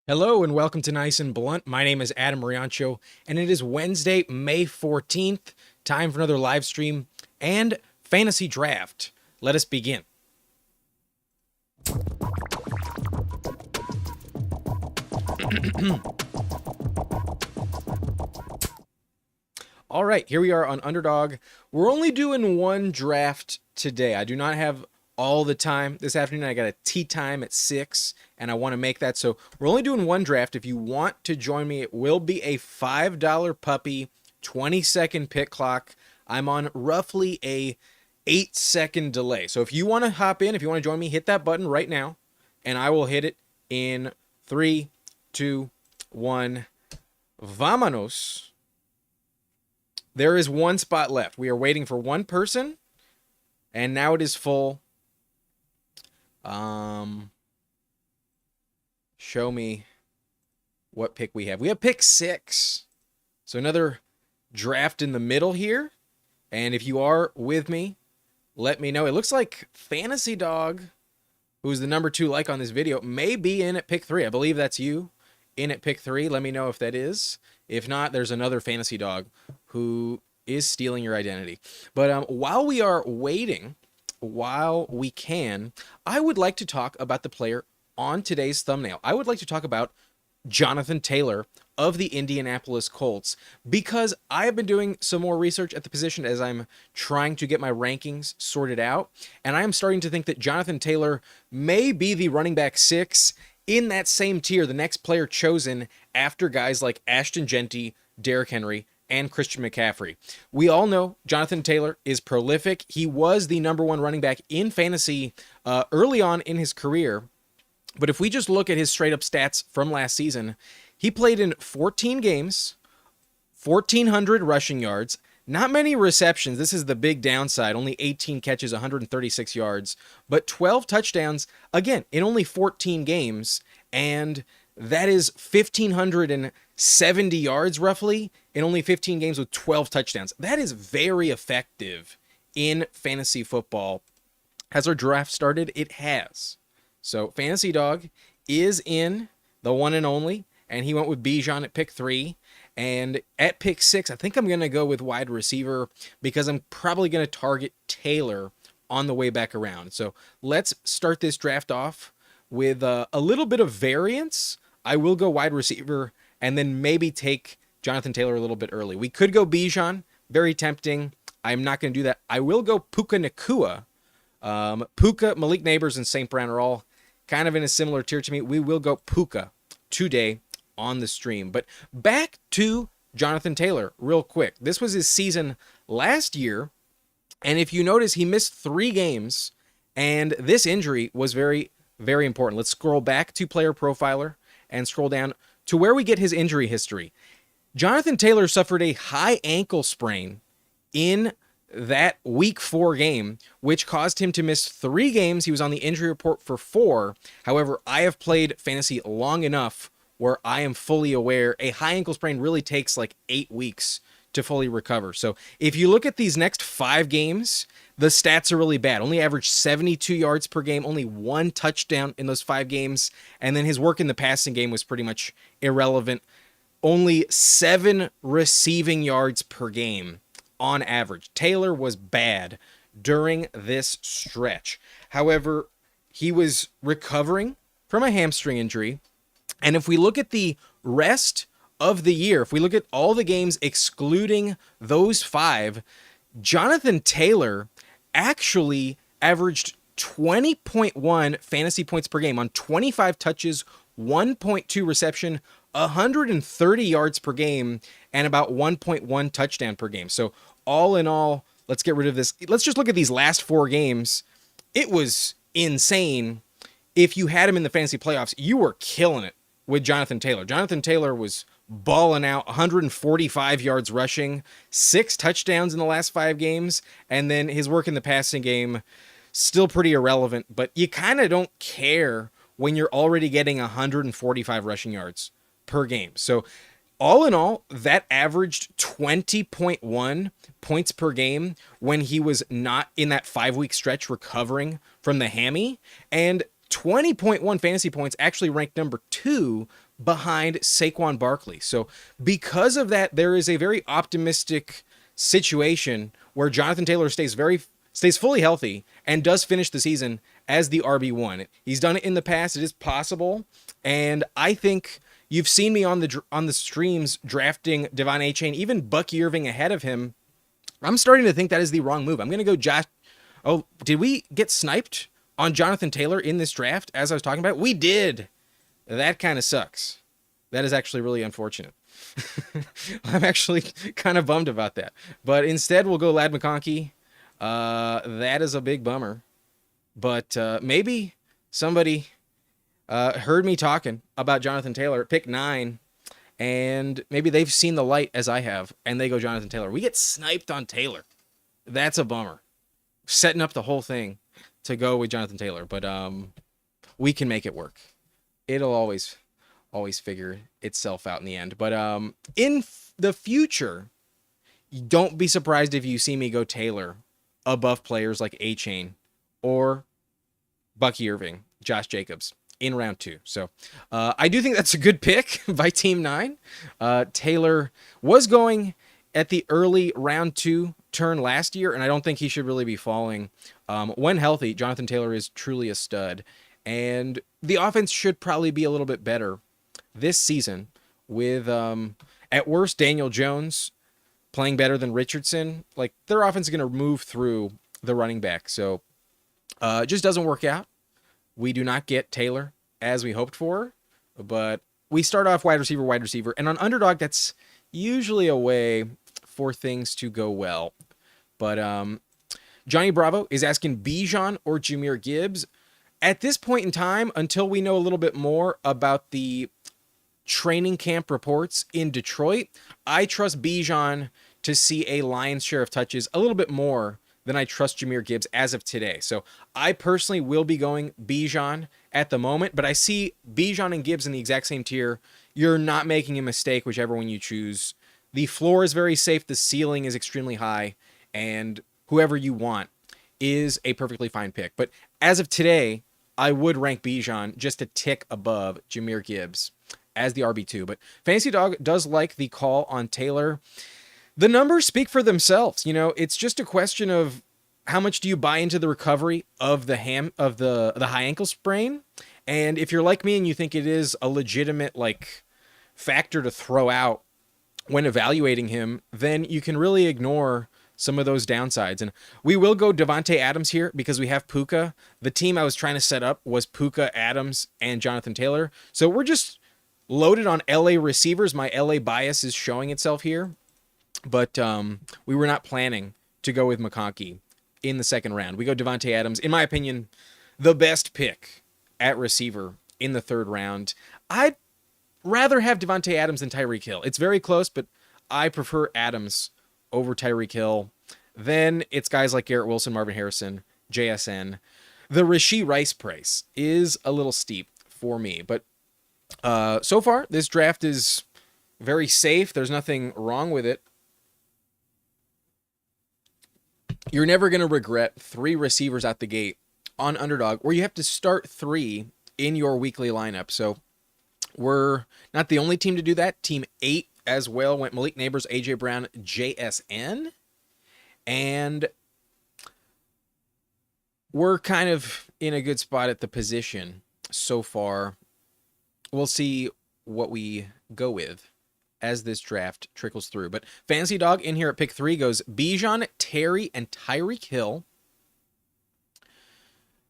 Hello and welcome to Nice and Blunt. My name is Adam Riancho, and it is Wednesday, May 14th. Time for another live stream and fantasy draft. Let us begin. All right, here we are on Underdog. We're only doing one draft today. I do not have all the time this afternoon. I got a tea time at 6, and I want to make that. So we're only doing one draft. If you want to join me, it will be a $5 puppy, 20-second pick clock. I'm on roughly a 8-second delay. So if you want to hop in, if you want to join me, hit that button right now, and I will hit it in 3, 2, 1. Vámonos. There is one spot left. We are waiting for one person, and now it is full. Show me what pick we have. We have pick 6. So another draft in the middle here. And if you are with me, let me know. It looks like Fantasy Dog, who's the number 2 like on this video, may be in at pick 3. I believe that's you in at pick 3. Let me know if that is. If not, there's another Fantasy Dog who is stealing your identity. But while we are waiting, while we can, I would like to talk about the player on today's thumbnail. I would like to talk about Jonathan Taylor of the Indianapolis Colts, because I have been doing some more research at the position as I'm trying to get my rankings sorted out, and I am starting to think that Jonathan Taylor may be the running back 6 in that same tier, the next player chosen after guys like Ashton Jeanty, Derrick Henry, and Christian McCaffrey. We all know Jonathan Taylor is prolific. He was the number 1 running back in fantasy early on in his career. But if we just look at his straight up stats from last season, he played in 14 games, 1,400 rushing yards, not many receptions. This is the big downside. Only 18 catches, 136 yards, but 12 touchdowns, again, in only 14 games. And that is 1,570 yards roughly in only 15 games with 12 touchdowns. That is very effective in fantasy football. Has our draft started? It has. So Fantasy Dog is in, the one and only, and he went with Bijan at pick 3. And at pick 6, I think I'm going to go with wide receiver because I'm probably going to target Taylor on the way back around. So let's start this draft off with a little bit of variance. I will go wide receiver and then maybe take Jonathan Taylor a little bit early. We could go Bijan, very tempting. I'm not going to do that. I will go Puka Nacua. Puka, Malik Neighbors, and St. Brown are all kind of in a similar tier to me. We will go Puka today on the stream. But back to Jonathan Taylor real quick. This was his season last year, and if you notice, he missed 3 games, and this injury was very, very important. Let's scroll back to Player Profiler and scroll down to where we get his injury history. Jonathan Taylor suffered a high ankle sprain in that week 4 game, which caused him to miss 3 games. He was on the injury report for 4. However, I have played fantasy long enough where I am fully aware a high ankle sprain really takes like 8 weeks to fully recover. So if you look at these next 5 games, the stats are really bad. Only averaged 72 yards per game, only 1 touchdown in those 5 games. And then his work in the passing game was pretty much irrelevant. Only 7 receiving yards per game on average. Taylor was bad during this stretch. However, he was recovering from a hamstring injury. And if we look at the rest of the year, if we look at all the games excluding those 5, Jonathan Taylor actually averaged 20.1 fantasy points per game on 25 touches, 1.2 reception, 130 yards per game, and about 1.1 touchdown per game. So all in all, let's get rid of this. Let's just look at these last 4 games. It was insane. If you had him in the fantasy playoffs, you were killing it with Jonathan Taylor. Jonathan Taylor was balling out, 145 yards rushing, 6 touchdowns in the last 5 games, and then his work in the passing game, still pretty irrelevant, but you kind of don't care when you're already getting 145 rushing yards per game. So all in all, that averaged 20.1 points per game when he was not in that 5-week stretch recovering from the hammy, and 20.1 fantasy points, actually ranked number 2 behind Saquon Barkley. So because of that, there is a very optimistic situation where Jonathan Taylor stays fully healthy and does finish the season as the RB1. He's done it in the past. It is possible. And I think you've seen me on the streams drafting Devon Achane, even Bucky Irving ahead of him. I'm starting to think that is the wrong move. I'm going to go Josh. Oh, did we get sniped on Jonathan Taylor in this draft as I was talking about? We did. That kind of sucks. That is actually really unfortunate. I'm actually kind of bummed about that. But instead, we'll go Ladd McConkey. That is a big bummer. But maybe somebody heard me talking about Jonathan Taylor at pick 9, and maybe they've seen the light as I have, and they go Jonathan Taylor. We get sniped on Taylor. That's a bummer. Setting up the whole thing to go with Jonathan Taylor, but we can make it work. It'll always figure itself out in the end. But in the future, don't be surprised if you see me go Taylor above players like Achane or Bucky Irving, Josh Jacobs in round 2. So I do think that's a good pick by Team 9. Taylor was going at the early round 2 turn last year, and I don't think he should really be falling. When healthy, Jonathan Taylor is truly a stud, and the offense should probably be a little bit better this season with, at worst, Daniel Jones playing better than Richardson. Like, their offense is going to move through the running back, so it just doesn't work out. We do not get Taylor as we hoped for, but we start off wide receiver, and on Underdog, that's usually a way for things to go well. But Johnny Bravo is asking Bijan or Jahmyr Gibbs. At this point in time, until we know a little bit more about the training camp reports in Detroit, I trust Bijan to see a lion's share of touches a little bit more than I trust Jahmyr Gibbs as of today. So I personally will be going Bijan at the moment, but I see Bijan and Gibbs in the exact same tier. You're not making a mistake, whichever one you choose. The floor is very safe, the ceiling is extremely high, and whoever you want is a perfectly fine pick. But as of today, I would rank Bijan just a tick above Jahmyr Gibbs as the RB2. But Fantasy Dog does like the call on Taylor. The numbers speak for themselves. You know, it's just a question of how much do you buy into the recovery of the high ankle sprain. And if you're like me and you think it is a legitimate factor to throw out when evaluating him, then you can really ignore some of those downsides. And we will go Devontae Adams here because we have Puka. The team I was trying to set up was Puka, Adams, and Jonathan Taylor. So we're just loaded on LA receivers. My LA bias is showing itself here. But we were not planning to go with McConkey in the second round. We go Devontae Adams. In my opinion, the best pick at receiver in the third round. I'd rather have Devontae Adams than Tyreek Hill. It's very close, but I prefer Adams over Tyreek Hill. Then it's guys like Garrett Wilson, Marvin Harrison, JSN. The Rashee Rice price is a little steep for me, but so far this draft is very safe. There's nothing wrong with it. You're never going to regret 3 receivers out the gate on Underdog, where you have to start 3 in your weekly lineup. So we're not the only team to do that. Team 8 as well went Malik Neighbors, AJ Brown, JSN. And we're kind of in a good spot at the position so far. We'll see what we go with as this draft trickles through. But Fantasy Dog in here at pick 3 goes Bijan, Terry, and Tyreek Hill.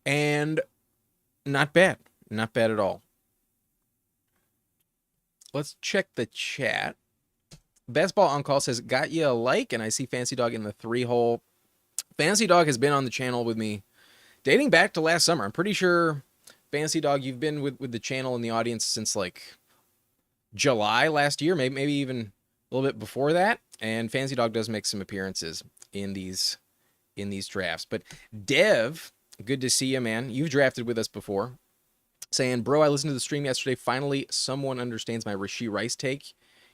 And not bad. Not bad at all. Let's check the chat. Best Ball on Call says, got you a like, and I see Fantasy Dog in the 3 hole. Fantasy Dog has been on the channel with me dating back to last summer. I'm pretty sure, Fantasy Dog, you've been with the channel and the audience since July last year, maybe even a little bit before that. And Fantasy Dog does make some appearances in these drafts. But Dev, good to see you, man. You've drafted with us before. Saying, bro, I listened to the stream yesterday. Finally, someone understands my Rashee Rice take.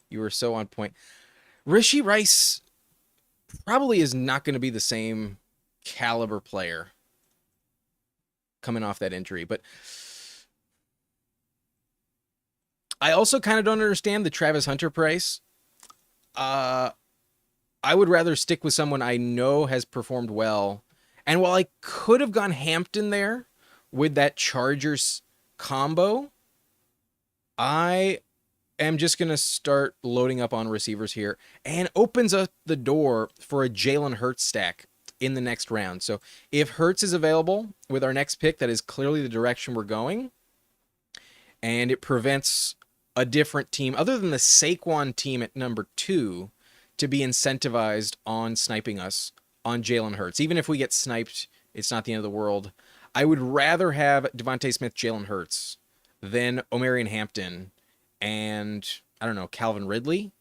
You were so on point. Rashee Rice probably is not going to be the same caliber player coming off that injury. But I also kind of don't understand the Travis Hunter price. I would rather stick with someone I know has performed well. And while I could have gone Hampton there with that Chargers combo, I am just going to start loading up on receivers here and opens up the door for a Jalen Hurts stack in the next round. So if Hurts is available with our next pick, that is clearly the direction we're going. And it prevents a different team, other than the Saquon team at number 2, to be incentivized on sniping us on Jalen Hurts. Even if we get sniped, it's not the end of the world. I would rather have Devontae Smith, Jalen Hurts than Omarion Hampton and, I don't know, Calvin Ridley.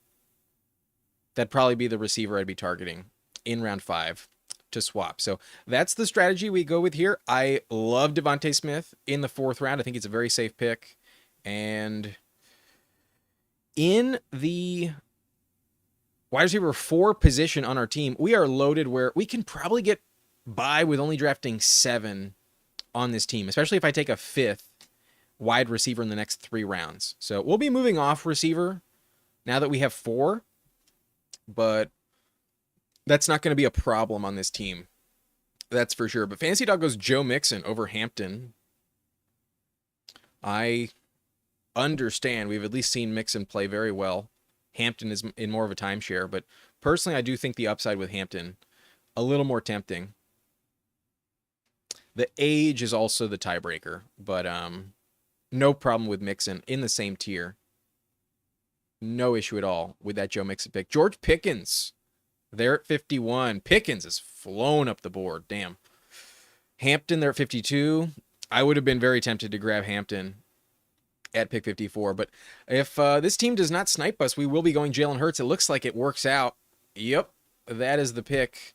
That'd probably be the receiver I'd be targeting in round 5 to swap. So that's the strategy we go with here. I love Devontae Smith in the 4th round. I think it's a very safe pick. And in the wide receiver 4 position on our team, we are loaded where we can probably get by with only drafting 7 on this team, especially if I take a 5th wide receiver in the next 3 rounds. So we'll be moving off receiver now that we have 4, but that's not going to be a problem on this team. That's for sure. But Fantasy Dog goes Joe Mixon over Hampton. I understand. We've at least seen Mixon play very well. Hampton is in more of a timeshare, but personally, I do think the upside with Hampton a little more tempting. The age is also the tiebreaker, but no problem with Mixon in the same tier. No issue at all with that Joe Mixon pick. George Pickens, there at 51. Pickens has flown up the board. Damn. Hampton there at 52. I would have been very tempted to grab Hampton at pick 54. But if this team does not snipe us, we will be going Jalen Hurts. It looks like it works out. Yep, that is the pick.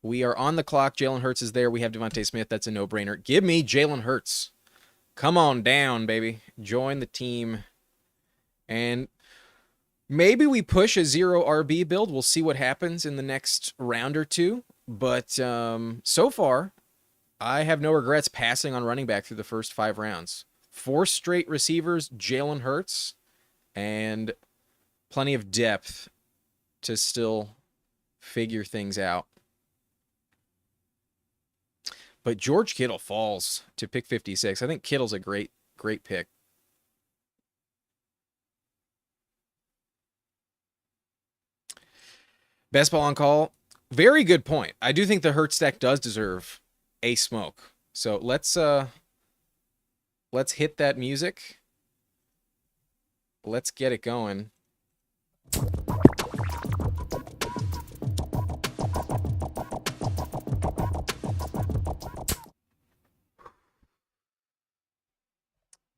We are on the clock. Jalen Hurts is there. We have Devontae Smith. That's a no-brainer. Give me Jalen Hurts. Come on down, baby. Join the team. And maybe we push a 0 RB build. We'll see what happens in the next round or 2. But so far, I have no regrets passing on running back through the first 5 rounds. 4 straight receivers, Jalen Hurts, and plenty of depth to still figure things out. But George Kittle falls to pick 56. I think Kittle's a great pick. Best ball on call. Very good point. I do think the Hurts stack does deserve a smoke. So let's hit that music. Let's get it going.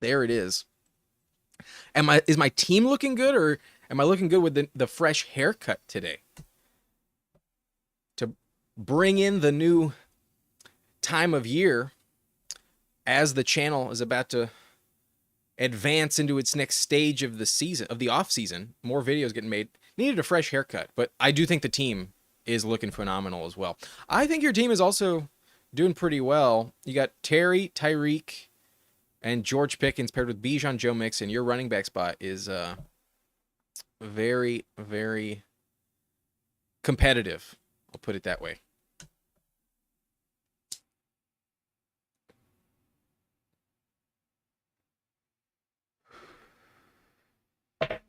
There it is. Is my team looking good, or am I looking good with the fresh haircut today? To bring in the new time of year as the channel is about to advance into its next stage of the season, of the off season, more videos getting made. Needed a fresh haircut, but I do think the team is looking phenomenal as well. I think your team is also doing pretty well. You got Terry, Tyreek, and George Pickens paired with Bijan, Joe Mixon. Your running back spot is very, very competitive. I'll put it that way.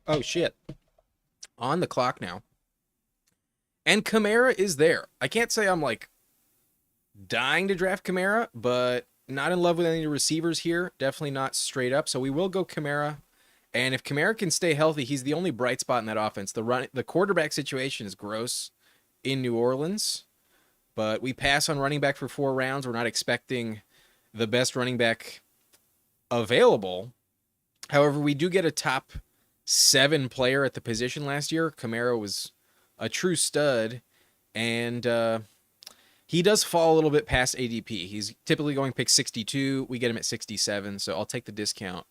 Oh, shit. On the clock now. And Kamara is there. I can't say I'm, like, dying to draft Kamara, but not in love with any of the receivers here. Definitely not straight up. So we will go Kamara. And if Kamara can stay healthy, he's the only bright spot in that offense. The quarterback situation is gross in New Orleans. But we pass on running back for 4 rounds. We're not expecting the best running back available. However, we do get a top 7 player at the position last year. Kamara was a true stud, and he does fall a little bit past ADP. He's typically going pick 62. We get him at 67, so I'll take the discount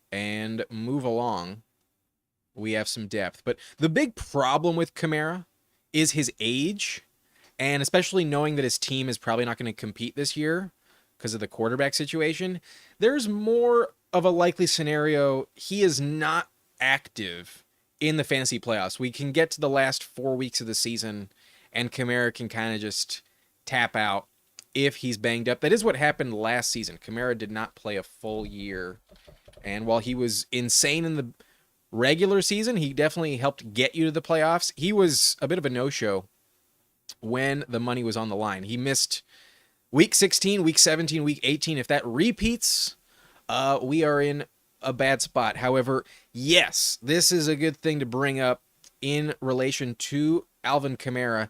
and move along. We have some depth. But the big problem with Kamara is his age, and especially knowing that his team is probably not going to compete this year, because of the quarterback situation. There's more of a likely scenario he is not active in the fantasy playoffs. We can get to the last 4 weeks of the season and Kamara can kind of just tap out if he's banged up. That is what happened last season. Kamara did not play a full year. And while he was insane in the regular season, he definitely helped get you to the playoffs. He was a bit of a no-show when the money was on the line. He missed week 16, week 17, week 18. If that repeats, we are in a bad spot. However, yes, this is a good thing to bring up in relation to Alvin Kamara.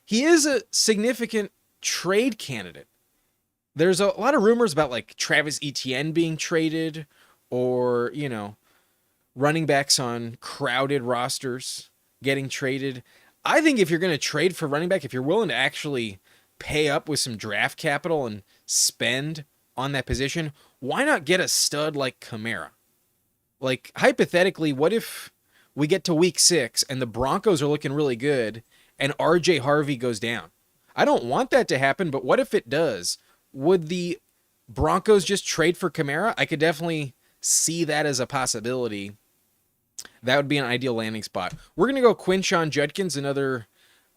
He is a significant trade candidate. There's a lot of rumors about like Travis Etienne being traded or, running backs on crowded rosters getting traded. I think if you're going to trade for running back, if you're willing to actually pay up with some draft capital and spend on that position, why not get a stud like Kamara? Like, hypothetically, what if we get to week 6 and the Broncos are looking really good and RJ Harvey goes down? I don't want that to happen, but what if it does? Would the Broncos just trade for Kamara? I could definitely see that as a possibility. That would be an ideal landing spot. We're going to go Quinshon Judkins, another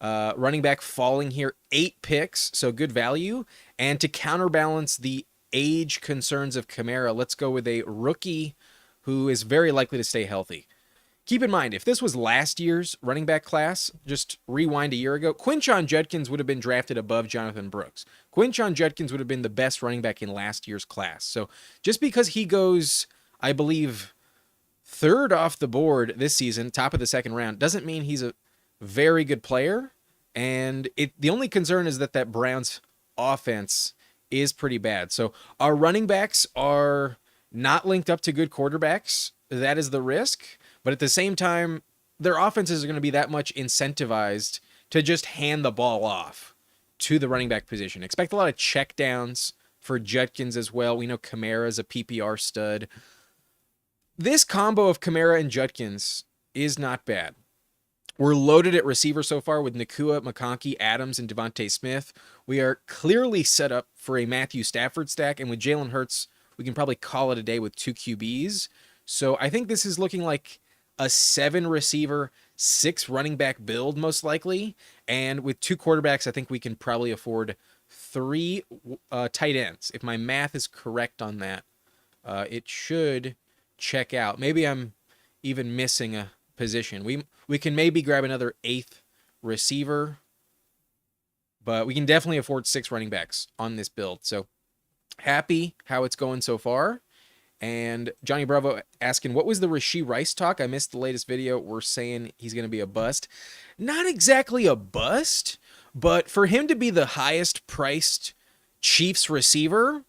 running back falling here. 8 picks, so good value. And to counterbalance the age concerns of Kamara, let's go with a rookie who is very likely to stay healthy. Keep in mind, if this was last year's running back class, just rewind a year ago, Quinshon Judkins would have been drafted above Jonathan Brooks. Quinshon Judkins would have been the best running back in last year's class. So just because he goes, I believe, 3rd off the board this season, top of the 2nd round, doesn't mean he's a very good player. And the only concern is that Browns offense is pretty bad. So our running backs are not linked up to good quarterbacks. That is the risk. But at the same time, their offenses are going to be that much incentivized to just hand the ball off to the running back position. Expect a lot of checkdowns for Judkins as well. We know Kamara is a PPR stud. This combo of Kamara and Judkins is not bad. We're loaded at receiver so far with Nacua, McConkey, Adams, and Devontae Smith. We are clearly set up for a Matthew Stafford stack, and with Jalen Hurts, we can probably call it a day with 2 QBs. So I think this is looking like a 7 receiver, 6 running back build most likely. And with 2 quarterbacks, I think we can probably afford 3 tight ends. If my math is correct on that, it should check out. Maybe I'm even missing a position. We can maybe grab another 8th receiver, but we can definitely afford 6 running backs on this build. So happy how it's going so far. And Johnny Bravo asking, what was the Rashee Rice talk? I missed the latest video. We're saying he's going to be a bust. Not exactly a bust, but for him to be the highest priced Chiefs receiver,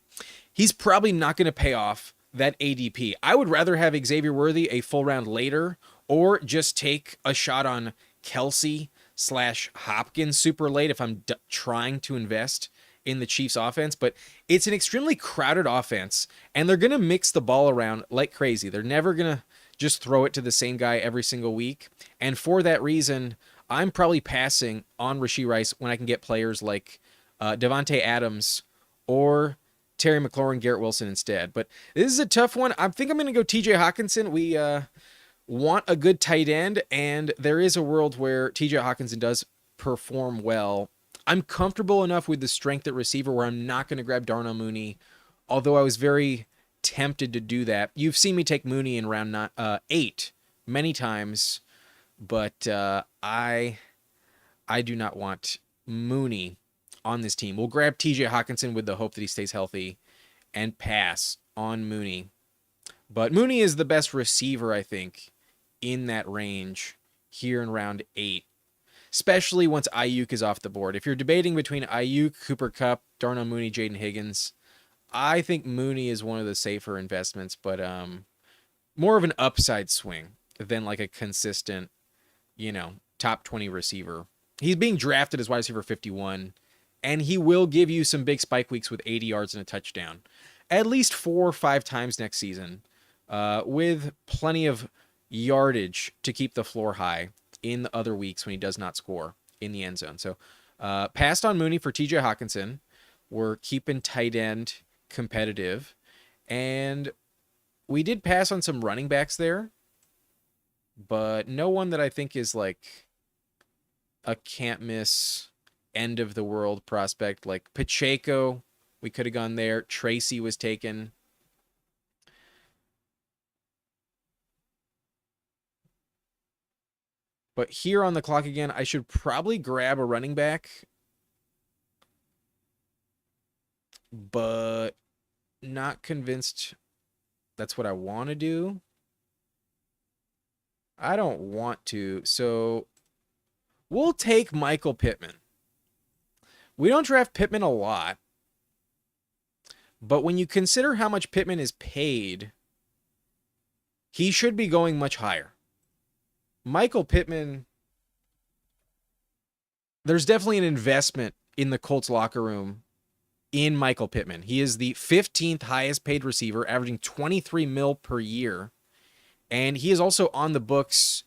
he's probably not going to pay off that ADP. I would rather have Xavier Worthy a full round later or just take a shot on Kelsey/Hopkins super late if I'm trying to invest in the Chiefs offense. But it's an extremely crowded offense and they're going to mix the ball around like crazy. They're never going to just throw it to the same guy every single week. And for that reason, I'm probably passing on Rashee Rice when I can get players like Devontae Adams or Terry McLaurin, Garrett Wilson instead. But this is a tough one. I think I'm going to go TJ Hawkinson. We want a good tight end, and there is a world where TJ Hawkinson does perform well. I'm comfortable enough with the strength at receiver where I'm not going to grab Darnell Mooney, although I was very tempted to do that. You've seen me take Mooney in round 8 many times, but I do not want Mooney on this team. We'll grab TJ Hawkinson with the hope that he stays healthy and pass on Mooney. But Mooney is the best receiver, I think, in that range here in round 8, especially once Ayuk is off the board. If you're debating between Ayuk, Cooper Kupp, Darnell Mooney, Jaden Higgins, I think Mooney is one of the safer investments, but more of an upside swing than like a consistent, top 20 receiver. He's being drafted as wide receiver 51, and he will give you some big spike weeks with 80 yards and a touchdown at least 4 or 5 times next season, with plenty of yardage to keep the floor high in the other weeks when he does not score in the end zone. So passed on Mooney for TJ Hawkinson. We're keeping tight end competitive. And we did pass on some running backs there, but no one that I think is like a can't miss end of the world prospect. Like Pacheco, we could have gone there. Tracy was taken. But here on the clock again, I should probably grab a running back, but not convinced that's what I want to do. I don't want to. So we'll take Michael Pittman. We don't draft Pittman a lot, but when you consider how much Pittman is paid, he should be going much higher. Michael Pittman, there's definitely an investment in the Colts locker room in Michael Pittman. He is the 15th highest paid receiver, averaging 23 mil per year. And he is also on the books,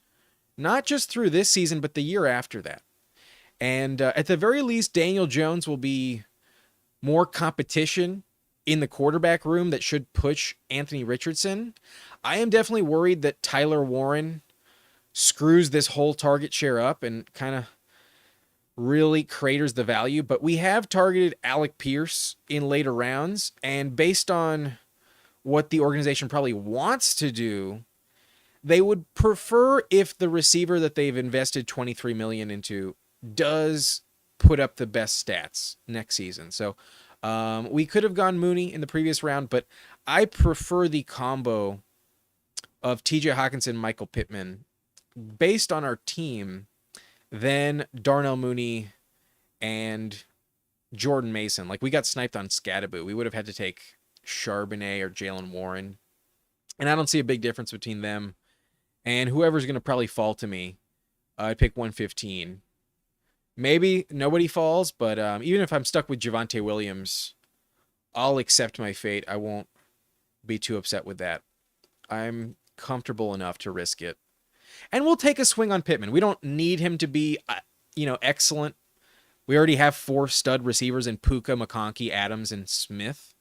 not just through this season, but the year after that. And at the very least, Daniel Jones will be more competition in the quarterback room that should push Anthony Richardson. I am definitely worried that Tyler Warren screws this whole target share up and kind of really craters the value. But we have targeted Alec Pierce in later rounds, and based on what the organization probably wants to do, they would prefer if the receiver that they've invested $23 million into does put up the best stats next season. So we could have gone Mooney in the previous round, but I prefer the combo of TJ Hockenson, Michael Pittman, based on our team, than Darnell Mooney and Jordan Mason. Like, we got sniped on Scattaboo. We would have had to take Charbonnet or Jalen Warren. And I don't see a big difference between them and whoever's going to probably fall to me. I'd pick 115. Maybe nobody falls, but even if I'm stuck with Javonte Williams, I'll accept my fate. I won't be too upset with that. I'm comfortable enough to risk it. And we'll take a swing on Pittman. We don't need him to be, excellent. We already have 4 stud receivers in Puka, McConkey, Adams, and Smith.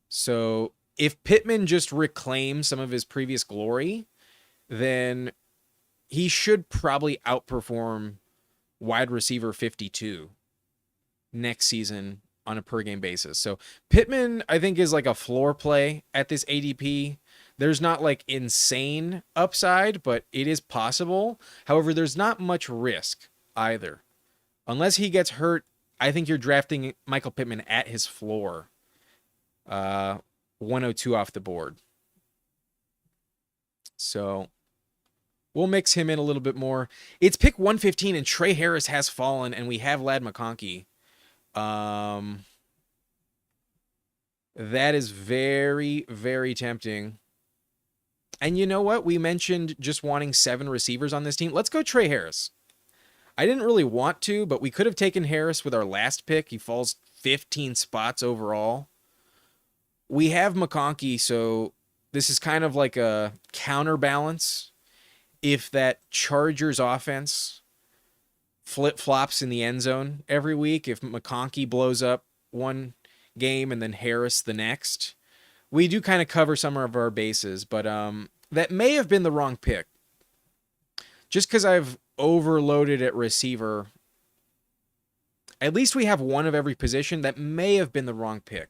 So if Pittman just reclaims some of his previous glory, then he should probably outperform wide receiver 52 next season on a per game basis. So Pittman, I think, is like a floor play at this ADP. There's not like insane upside, but it is possible. However, there's not much risk either. Unless he gets hurt, I think you're drafting Michael Pittman at his floor. 102 off the board. So we'll mix him in a little bit more. It's pick 115 and Trey Harris has fallen and we have Ladd McConkey. That is very, very tempting. And you know what? We mentioned just wanting 7 receivers on this team. Let's go Trey Harris. I didn't really want to, but we could have taken Harris with our last pick. He falls 15 spots overall. We have McConkey, so this is kind of like a counterbalance. If that Chargers offense flip-flops in the end zone every week, if McConkey blows up one game and then Harris the next, we do kind of cover some of our bases, but that may have been the wrong pick. Just because I've overloaded at receiver, at least we have one of every position. That may have been the wrong pick.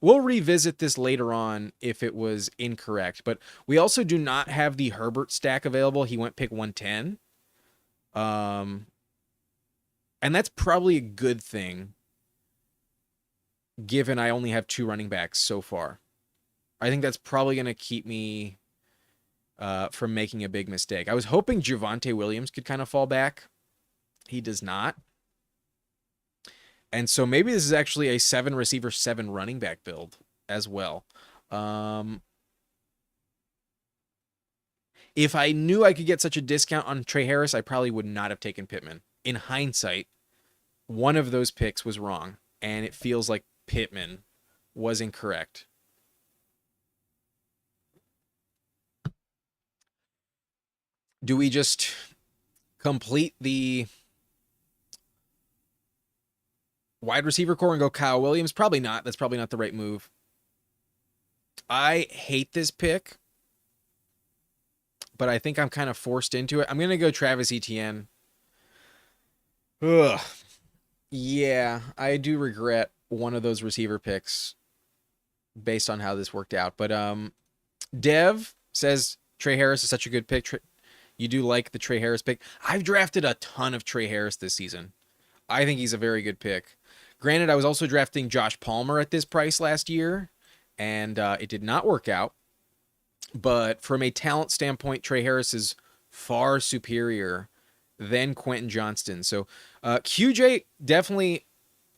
We'll revisit this later on if it was incorrect, but we also do not have the Herbert stack available. He went pick 110. And that's probably a good thing, given I only have 2 running backs so far. I think that's probably going to keep me from making a big mistake. I was hoping Javonte Williams could kind of fall back. He does not. And so maybe this is actually a 7 receiver, 7 running back build as well. If I knew I could get such a discount on Trey Harris, I probably would not have taken Pittman. In hindsight, one of those picks was wrong, and it feels like Pittman was incorrect. Do we just complete the wide receiver core and go Kyle Williams? Probably not. That's probably not the right move. I hate this pick, but I think I'm kind of forced into it. I'm going to go Travis Etienne. Ugh. Yeah, I do regret one of those receiver picks based on how this worked out. But Dev says Trey Harris is such a good pick. You do like the Trey Harris pick. I've drafted a ton of Trey Harris this season. I think he's a very good pick. Granted, I was also drafting Josh Palmer at this price last year, and it did not work out. But from a talent standpoint, Trey Harris is far superior than Quentin Johnston. So QJ definitely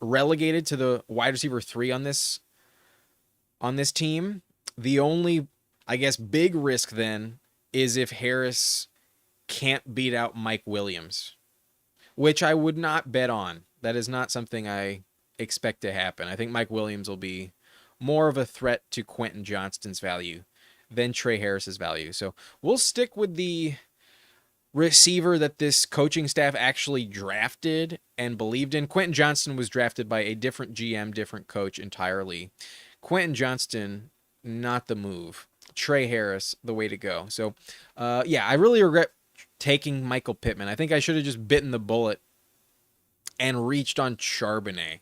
relegated to the wide receiver 3 on this team. The only, I guess, big risk then is if Harris can't beat out Mike Williams, which I would not bet on. That is not something I expect to happen. I think Mike Williams will be more of a threat to Quentin Johnston's value than Trey Harris's value. So we'll stick with the receiver that this coaching staff actually drafted and believed in. Quentin Johnston was drafted by a different GM, different coach entirely. Quentin Johnston, not the move. Trey Harris, the way to go. So, yeah, I really regret taking Michael Pittman. I think I should have just bitten the bullet and reached on Charbonnet.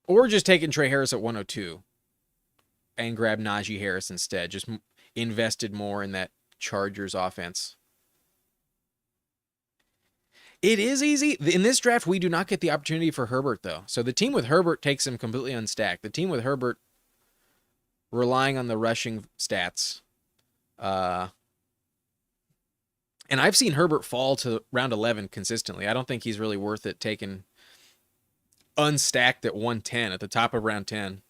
Or just taken Trey Harris at 102 and grabbed Najee Harris instead. Just invested more in that Chargers offense. It is easy. In this draft, we do not get the opportunity for Herbert, though. So the team with Herbert takes him completely unstacked. The team with Herbert relying on the rushing stats. And I've seen Herbert fall to round 11 consistently. I don't think he's really worth it taking unstacked at 110 at the top of round 10.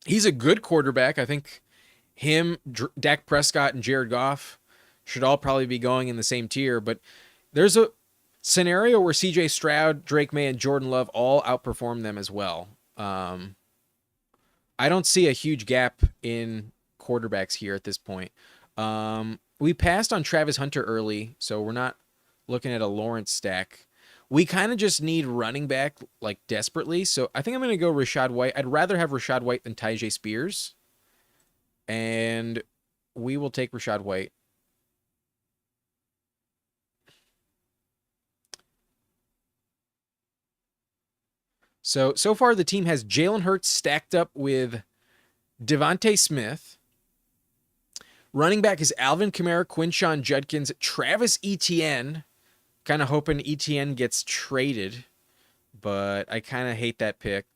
He's a good quarterback. I think him, Dak Prescott, and Jared Goff should all probably be going in the same tier. But there's a scenario where CJ Stroud, Drake May, and Jordan Love all outperform them as well. I don't see a huge gap in quarterbacks here at this point. We passed on Travis Hunter early, so we're not looking at a Lawrence stack. We kind of just need running back like desperately, so I think I'm going to go Rachaad White. I'd rather have Rachaad White than Tyjae Spears, and we will take Rachaad White. So far the team has Jalen Hurts stacked up with Devontae Smith. Running back is Alvin Kamara, Quinshon Judkins, Travis Etienne. Kind of hoping Etienne gets traded, but I kind of hate that pick.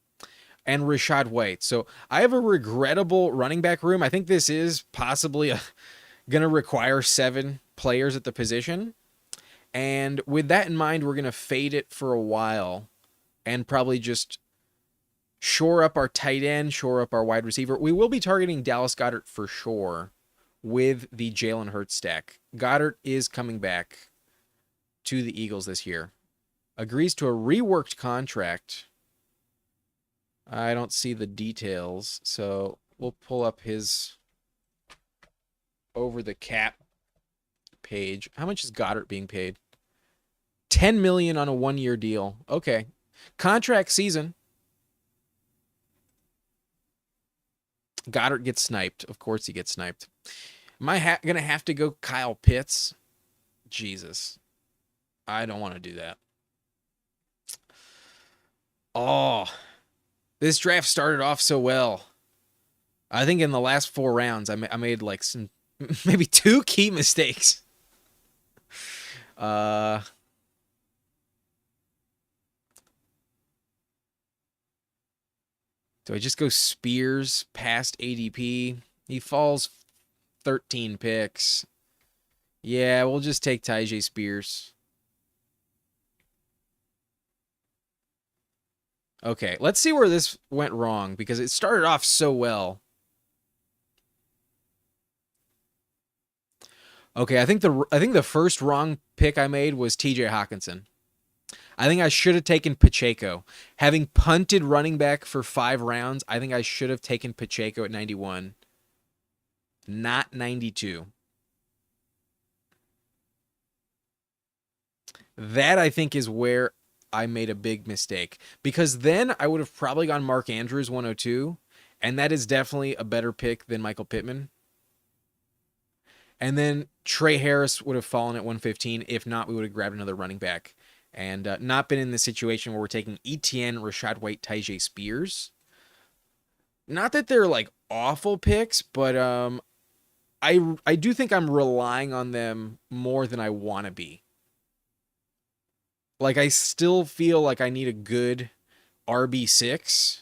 And Rachaad White. So I have a regrettable running back room. I think this is possibly going to require 7 players at the position. And with that in mind, we're going to fade it for a while and probably just shore up our tight end, shore up our wide receiver. We will be targeting Dallas Goedert for sure with the Jalen Hurts stack. Goddard is coming back to the Eagles this year. Agrees to a reworked contract. I don't see the details, so we'll pull up his over the cap page. How much is Goddard being paid? $10 million on a 1-year deal. Okay. Contract season. Goddard gets sniped. Of course he gets sniped. Am I going to have to go Kyle Pitts? Jesus. I don't want to do that. Oh, this draft started off so well. I think in the last 4 rounds, I made like some, maybe 2 key mistakes. Do I just go Spears past ADP? He falls 13 picks. Yeah, we'll just take Tyjae Spears. Okay, let's see where this went wrong because it started off so well. Okay, I think the first wrong pick I made was TJ Hawkinson. I think I should have taken Pacheco. Having punted running back for 5 rounds, I think I should have taken Pacheco at 91, not 92. That, I think, is where I made a big mistake, because then I would have probably gone Mark Andrews 102, and that is definitely a better pick than Michael Pittman. And then Trey Harris would have fallen at 115. If not, we would have grabbed another running back and not been in the situation where we're taking ETN, Rashad White, Tyjae Spears. Not that they're like awful picks, but I do think I'm relying on them more than I want to be. Like, I still feel like I need a good RB6,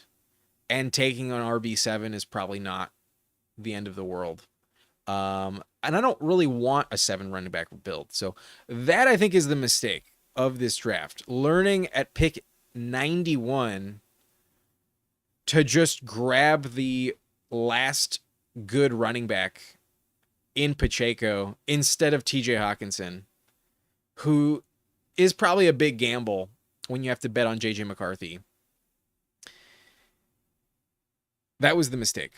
and taking an RB7 is probably not the end of the world. And I don't really want a 7 running back build. So that, I think, is the mistake of this draft. Learning at pick 91 to just grab the last good running back in Pacheco instead of TJ Hawkinson, who is probably a big gamble when you have to bet on JJ McCarthy. That was the mistake.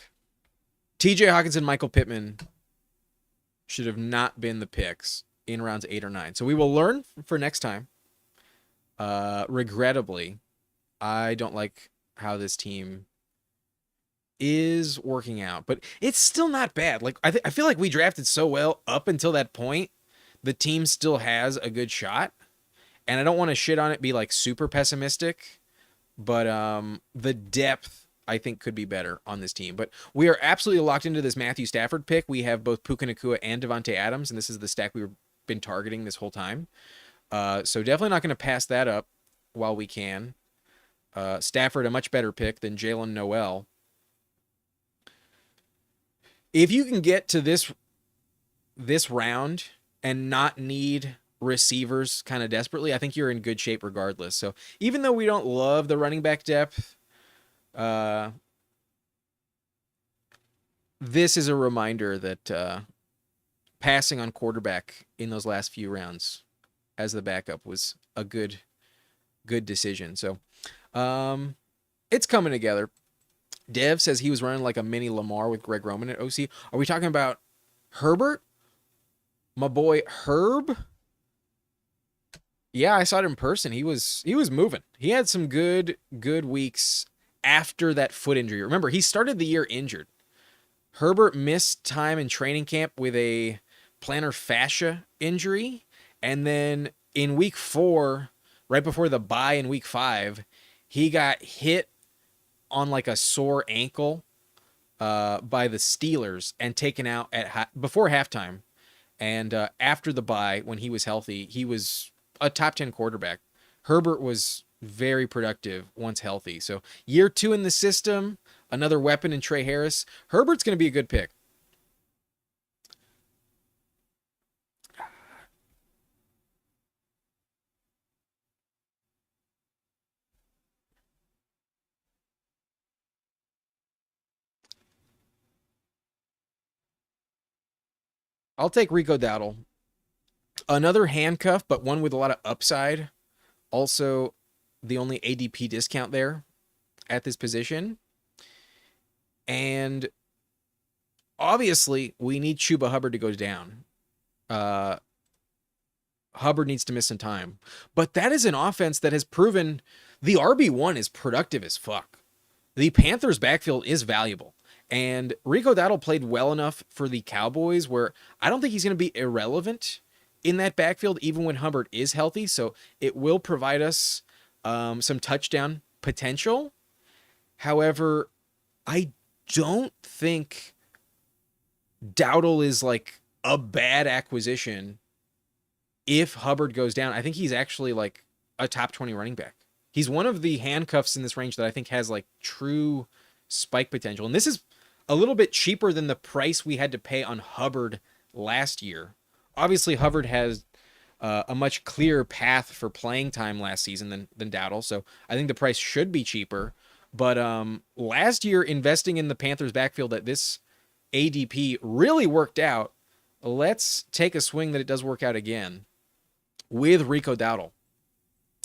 TJ Hawkinson, Michael Pittman should have not been the picks in rounds 8 or 9. So we will learn for next time. Regrettably, I don't like how this team is working out, but it's still not bad. Like, I feel like we drafted so well up until that point. The team still has a good shot, and I don't want to shit on it, be like super pessimistic, but the depth, I think, could be better on this team. But we are absolutely locked into this Matthew Stafford pick. We have both Puka Nacua and Devontae Adams, and this is the stack we've been targeting this whole time. So definitely not going to pass that up while we can. Stafford, a much better pick than Jalen Noel. If you can get to this round and not need receivers kind of desperately, I think you're in good shape regardless. So even though we don't love the running back depth, this is a reminder that passing on quarterback in those last few rounds as the backup was a good decision. So it's coming together. Dev says he was running like a mini Lamar with Greg Roman at OC. Are we talking about Herbert? My boy Herb? Yeah, I saw it in person. He was moving. He had some good weeks after that foot injury. Remember, he started the year injured. Herbert missed time in training camp with a plantar fascia injury, and then in week 4, right before the bye in week 5, he got hit on like a sore ankle by the Steelers and taken out before halftime. And after the bye, when he was healthy, he was a top 10 quarterback. Herbert was very productive once healthy. So year 2 in the system, another weapon in Trey Harris. Herbert's going to be a good pick. I'll take Rico Dowdle. Another handcuff, but one with a lot of upside. Also, the only ADP discount there at this position. And obviously, we need Chuba Hubbard to go down. Hubbard needs to miss some time. But that is an offense that has proven the RB1 is productive as fuck. The Panthers' backfield is valuable. And Rico Dowdle played well enough for the Cowboys where I don't think he's going to be irrelevant in that backfield, even when Hubbard is healthy. So it will provide us some touchdown potential. However, I don't think Dowdle is like a bad acquisition if Hubbard goes down. I think he's actually like a top 20 running back. He's one of the handcuffs in this range that I think has like true spike potential. And this is a little bit cheaper than the price we had to pay on Hubbard last year. Obviously, Hubbard has a much clearer path for playing time last season than Dowdle, so I think the price should be cheaper. But last year, investing in the Panthers' backfield at this ADP really worked out. Let's take a swing that it does work out again with Rico Dowdle.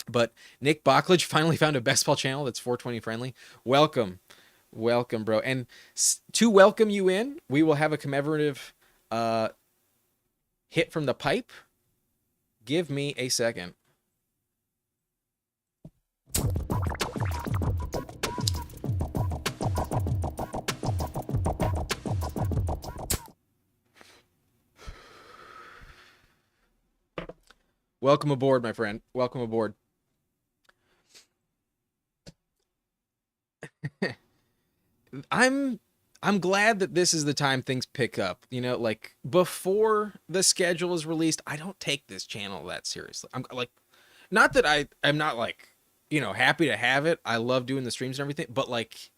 But Nick Bocklage finally found a best ball channel that's 420 friendly. Welcome, bro. And to welcome you in, we will have a commemorative hit from the pipe. Give me a second. Welcome aboard, my friend. Welcome aboard. I'm I'm glad that this is the time things pick up. You know, like before the schedule is released, I don't take this channel that seriously. I'm like, not that I'm not like, happy to have it. I love doing the streams and everything, but like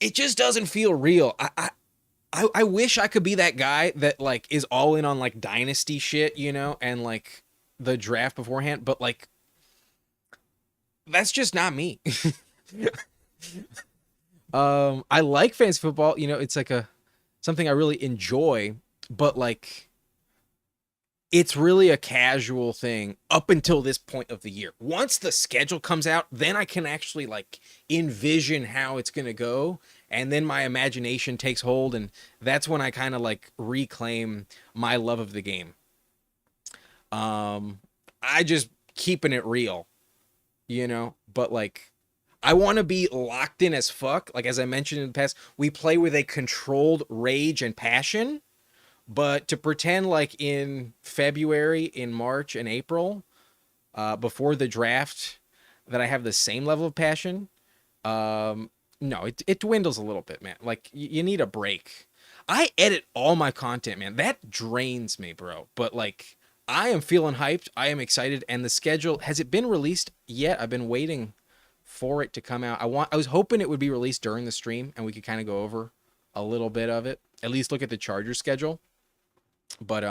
it just doesn't feel real. I wish I could be that guy that like is all in on like dynasty shit, and like the draft beforehand, but like that's just not me. I like fantasy football. It's like a something I really enjoy, but like it's really a casual thing up until this point of the year. Once the schedule comes out, then I can actually like envision how it's going to go, and then my imagination takes hold, and that's when I kind of like reclaim my love of the game. I just keeping it real, but like I want to be locked in as fuck. Like as I mentioned in the past, we play with a controlled rage and passion, but to pretend like in February, in March and April, before the draft, that I have the same level of passion, no, it dwindles a little bit, man. Like you need a break. I edit all my content, man. That drains me, bro. But like I am feeling hyped. I am excited. And the schedule, has it been released yet? I've been waiting for it to come out. I was hoping it would be released during the stream and we could kind of go over a little bit of it. At least look at the Chargers schedule. But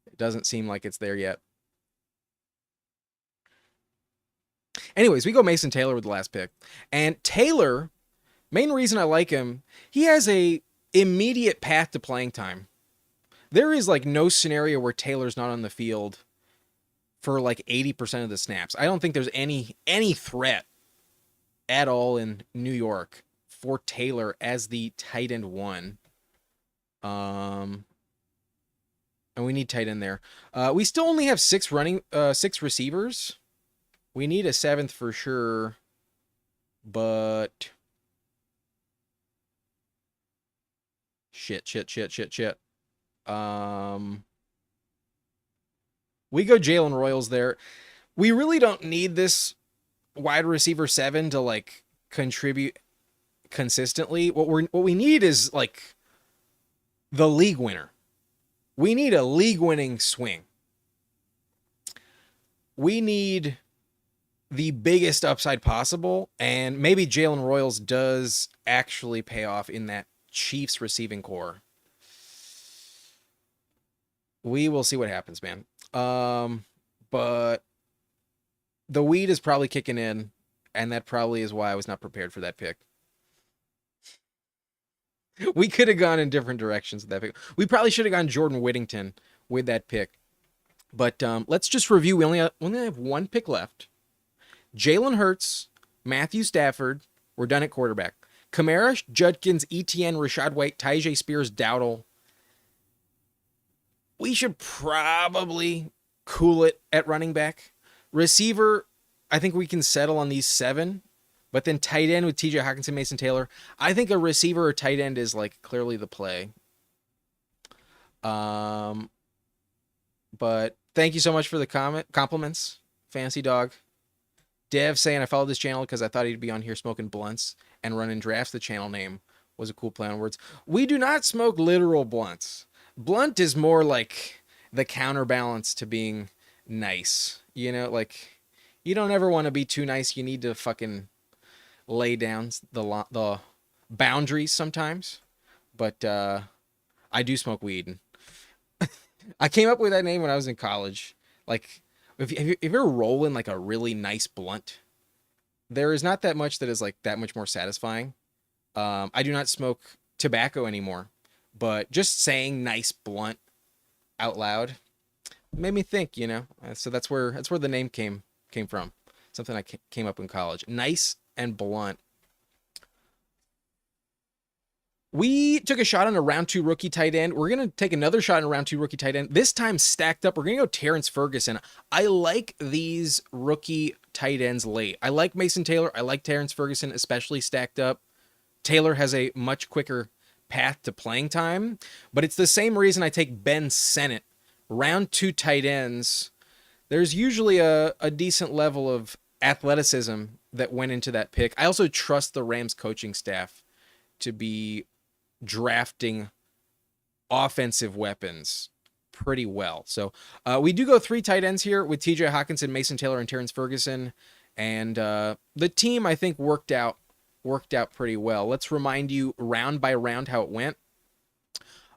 it doesn't seem like it's there yet. Anyways, we go Mason Taylor with the last pick. And Taylor, main reason I like him, he has a immediate path to playing time. There is like no scenario where Taylor's not on the field for like 80% of the snaps. I don't think there's any threat at all in New York for Taylor as the tight end one. And we need tight end there. We still only have six receivers. We need a seventh for sure, but shit. We go Jalen Royals there. We really don't need this wide receiver 7 to like contribute consistently. What we need is like the league winner. We need a league winning swing. We need the biggest upside possible, and maybe Jalen Royals does actually pay off in that Chiefs receiving core. We will see what happens, man. But the weed is probably kicking in, and that probably is why I was not prepared for that pick. We could have gone in different directions with that pick. We probably should have gone Jordan Whittington with that pick. But let's just review. We only have one pick left. Jalen Hurts, Matthew Stafford. We're done at quarterback. Kamara, Judkins, Etienne, Rashad White, Tyjae Spears, Dowdle. We should probably cool it at running back. Receiver, I think we can settle on these 7. But then tight end with TJ Hockenson, Mason Taylor. I think a receiver or tight end is like clearly the play. But thank you so much for the compliments, Fantasy Dog. Dev saying I followed this channel because I thought he'd be on here smoking blunts and running drafts. The channel name was a cool play on words. We do not smoke literal blunts. Blunt is more like the counterbalance to being nice. Like you don't ever want to be too nice. You need to fucking lay down the boundaries sometimes. But I do smoke weed. I came up with that name when I was in college. Like if you're rolling like a really nice blunt, there is not that much that is like that much more satisfying. I do not smoke tobacco anymore, but just saying nice blunt out loud made me think, so that's where the name came from. Something I came up in college. Nice and blunt. We took a shot on a round 2 rookie tight end. We're going to take another shot on a round 2 rookie tight end. This time stacked up. We're going to go Terrence Ferguson. I like these rookie tight ends late. I like Mason Taylor. I like Terrence Ferguson, especially stacked up. Taylor has a much quicker path to playing time, but it's the same reason I take Ben Sennett round 2 tight ends, there's usually a decent level of athleticism that went into that pick. I also trust the Rams coaching staff to be drafting offensive weapons pretty well. So we do go 3 tight ends here with TJ Hawkinson, Mason Taylor, and Terrence Ferguson. And the team, I think, worked out pretty well. Let's remind you round by round how it went.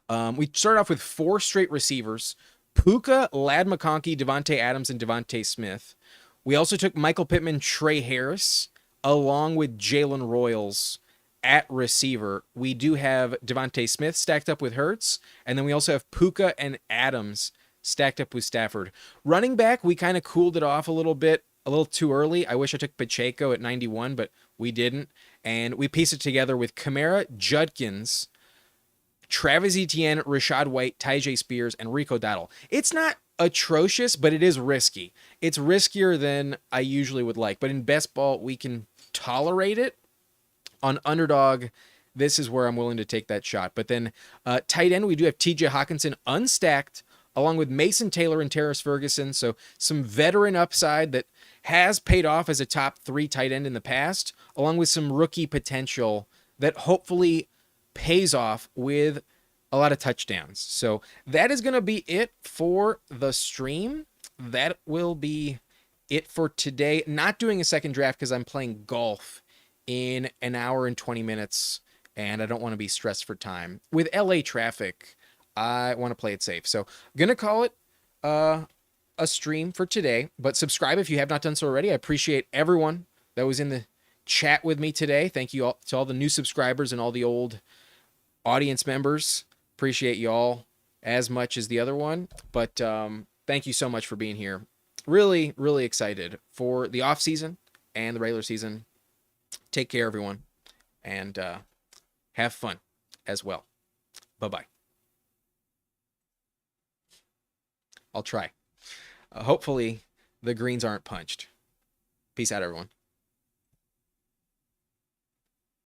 We started off with 4 straight receivers: Puka, Ladd McConkey, Devontae Adams, and Devontae Smith. We also took Michael Pittman, Trey Harris, along with Jalen Royals at receiver. We do have Devontae Smith stacked up with Hurts, and then we also have Puka and Adams stacked up with Stafford. Running back, we kind of cooled it off a little bit, a little too early. I wish I took Pacheco at 91, but we didn't. And we pieced it together with Kamara, Judkins, Travis Etienne, Rashad White, Tyjae Spears, and Rico Dowdle. It's not atrocious, but it is risky. It's riskier than I usually would like, but in best ball, we can tolerate it. On underdog, this is where I'm willing to take that shot. But then tight end, we do have TJ Hawkinson unstacked, along with Mason Taylor and Terrence Ferguson. So some veteran upside that has paid off as a top 3 tight end in the past, along with some rookie potential that hopefully pays off with a lot of touchdowns. So that is going to be it for the stream. That will be it for today. Not doing a second draft because I'm playing golf in an hour and 20 minutes, and I don't want to be stressed for time. With LA traffic, I want to play it safe. So I'm going to call it a stream for today, but subscribe if you have not done so already. I appreciate everyone that was in the chat with me today. Thank you all to all the new subscribers and all the old audience members. Appreciate you all as much as the other one, but thank you so much for being here. Really, really excited for the off season and the regular season. Take care, everyone, and have fun as well. Bye-bye. I'll try. Hopefully the greens aren't punched. Peace out, everyone.